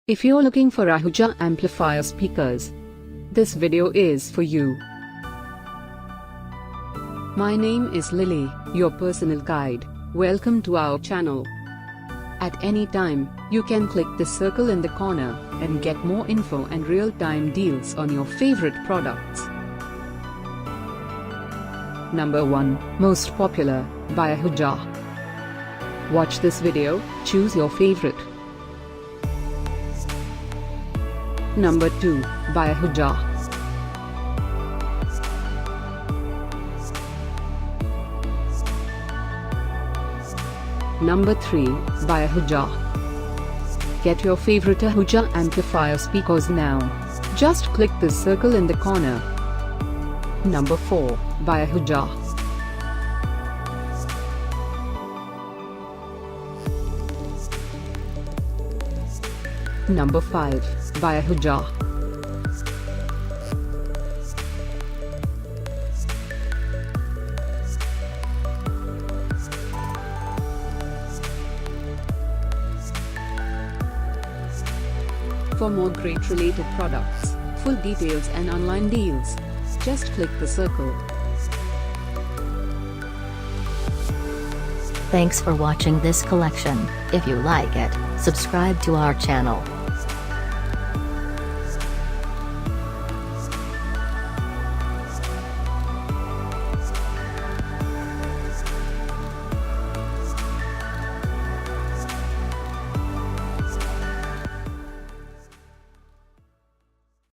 If you're looking for AHUJA amplifier speakers, this video is for you. My name is Lily, your personal guide. Welcome to our channel. At any time, you can click the circle in the corner and get more info and real-time deals on your favorite products. Number 1, Most Popular, by AHUJA. Watch this video, choose your favorite. Number 2, by AHUJA. Number 3, by AHUJA. Get your favorite AHUJA amplifier speakers now. Just click the circle in the corner. Number 4, by AHUJA. Number 5, by AHUJA. For more great related products, full details and online deals, just click the circle. Thanks for watching this collection. If you like it, subscribe to our channel.